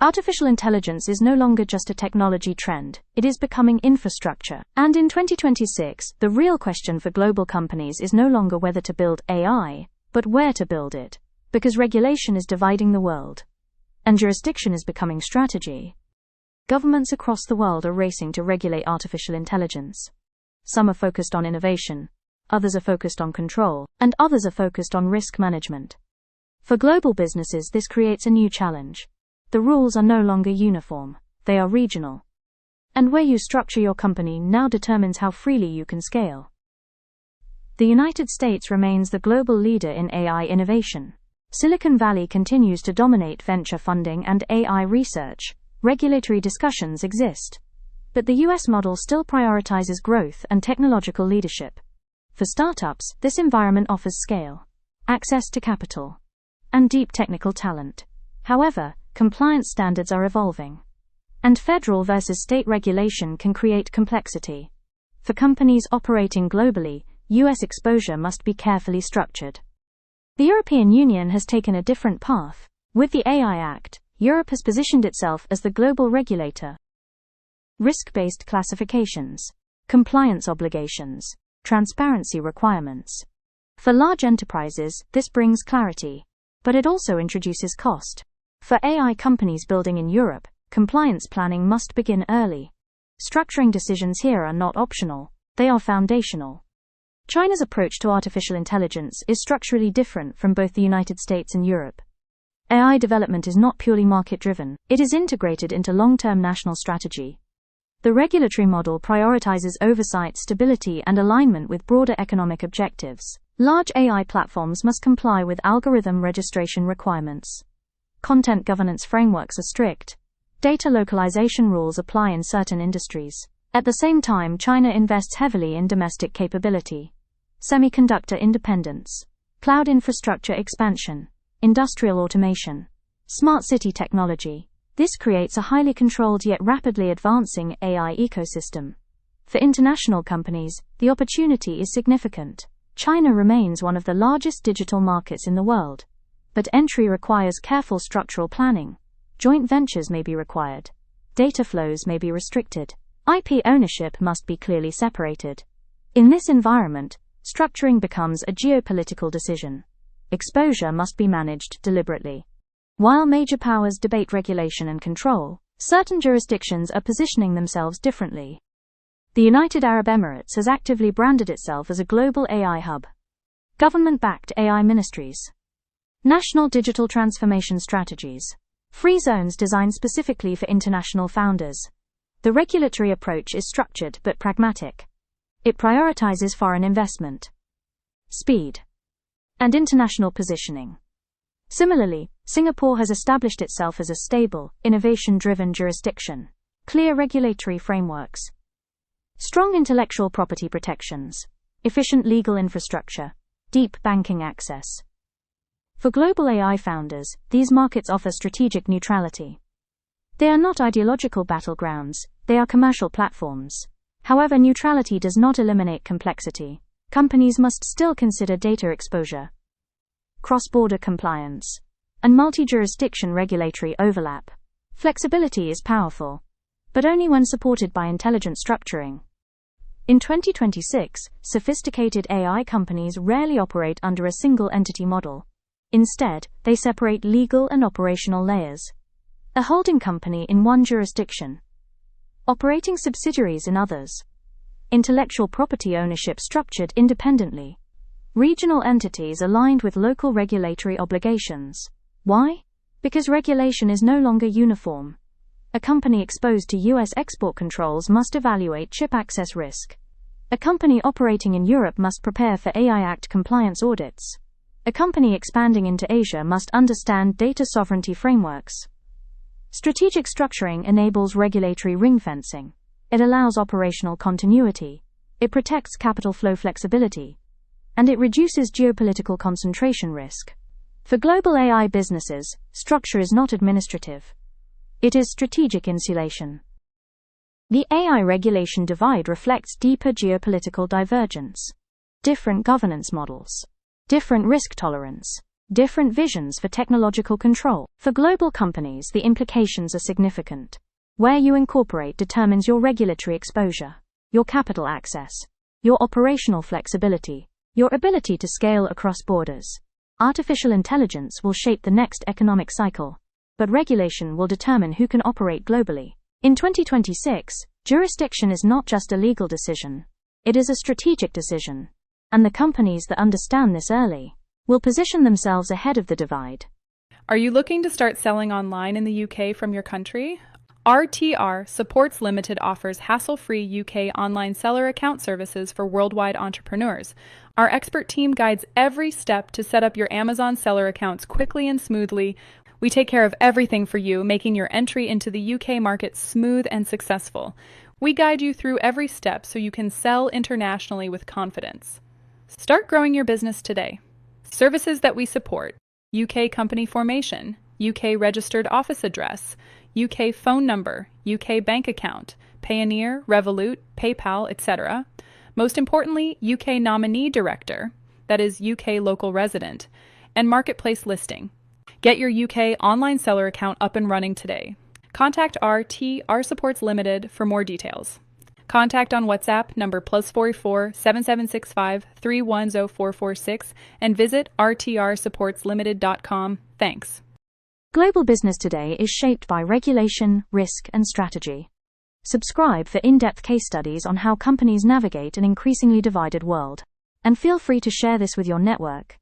Artificial intelligence is no longer just a technology trend, it is becoming infrastructure. And in 2026, the real question for global companies is no longer whether to build AI, but where to build it. Because regulation is dividing the world. And jurisdiction is becoming strategy. Governments across the world are racing to regulate artificial intelligence. Some are focused on innovation, others are focused on control, and others are focused on risk management. For global businesses, this creates a new challenge. The rules are no longer uniform, they are regional. And where you structure your company now determines how freely you can scale. The United States remains the global leader in AI innovation. Silicon Valley continues to dominate venture funding and AI research. Regulatory discussions exist. But the US model still prioritizes growth and technological leadership. For startups, this environment offers scale, access to capital, and deep technical talent. However, compliance standards are evolving. And federal versus state regulation can create complexity. For companies operating globally, US exposure must be carefully structured. The European Union has taken a different path. With the AI Act, Europe has positioned itself as the global regulator. Risk-based classifications, compliance obligations, transparency requirements. For large enterprises, this brings clarity, but it also introduces cost. For AI companies building in Europe, compliance planning must begin early. Structuring decisions here are not optional, they are foundational. China's approach to artificial intelligence is structurally different from both the United States and Europe. AI development is not purely market-driven, it is integrated into long-term national strategy. The regulatory model prioritizes oversight, stability, and alignment with broader economic objectives. Large AI platforms must comply with algorithm registration requirements. Content governance frameworks are strict. Data localization rules apply in certain industries. At the same time, China invests heavily in domestic capability, semiconductor independence, cloud infrastructure expansion, industrial automation, smart city technology. This creates a highly controlled yet rapidly advancing AI ecosystem. For international companies, the opportunity is significant. China remains one of the largest digital markets in the world. But entry requires careful structural planning. Joint ventures may be required. Data flows may be restricted. IP ownership must be clearly separated. In this environment, structuring becomes a geopolitical decision. Exposure must be managed deliberately. While major powers debate regulation and control, certain jurisdictions are positioning themselves differently. The United Arab Emirates has actively branded itself as a global AI hub. Government-backed AI ministries. National digital transformation strategies. Free zones designed specifically for international founders. The regulatory approach is structured but pragmatic. It prioritizes foreign investment, speed, and international positioning. Similarly, Singapore has established itself as a stable, innovation-driven jurisdiction. Clear regulatory frameworks, strong intellectual property protections, efficient legal infrastructure, deep banking access. For global AI founders, these markets offer strategic neutrality. They are not ideological battlegrounds, they are commercial platforms. However, neutrality does not eliminate complexity. Companies must still consider data exposure, cross-border compliance, and multi-jurisdiction regulatory overlap. Flexibility is powerful, but only when supported by intelligent structuring. In 2026, sophisticated AI companies rarely operate under a single entity model. Instead, they separate legal and operational layers. A holding company in one jurisdiction, operating subsidiaries in others. Intellectual property ownership structured independently. Regional entities aligned with local regulatory obligations. Why? Because regulation is no longer uniform. A company exposed to US export controls must evaluate chip access risk. A company operating in Europe must prepare for AI Act compliance audits. A company expanding into Asia must understand data sovereignty frameworks. Strategic structuring enables regulatory ring-fencing. It allows operational continuity. It protects capital flow flexibility. And it reduces geopolitical concentration risk. For global AI businesses, structure is not administrative. It is strategic insulation. The AI regulation divide reflects deeper geopolitical divergence. Different governance models. Different risk tolerance. different visions for technological control. For global companies, the implications are significant. Where you incorporate determines your regulatory exposure, your capital access, your operational flexibility, your ability to scale across borders. Artificial intelligence will shape the next economic cycle, but regulation will determine who can operate globally. In 2026, jurisdiction is not just a legal decision, it is a strategic decision. And the companies that understand this early will position themselves ahead of the divide. Are you looking to start selling online in the UK from your country? RTR Supports Limited offers hassle-free UK online seller account services for worldwide entrepreneurs. Our expert team guides every step to set up your Amazon seller accounts quickly and smoothly. We take care of everything for you, making your entry into the UK market smooth and successful. We guide you through every step so you can sell internationally with confidence. Start growing your business today. Services that we support: UK company formation, UK registered office address, UK phone number, UK bank account, Payoneer, Revolut, PayPal, etc. Most importantly, UK nominee director, that is UK local resident, and marketplace listing. Get your UK online seller account up and running today. Contact RTR Supports Limited for more details. Contact on WhatsApp number +44 7765 310446 and visit rtrsupportslimited.com. Thanks. Global business today is shaped by regulation, risk, and strategy. Subscribe for in-depth case studies on how companies navigate an increasingly divided world. And feel free to share this with your network.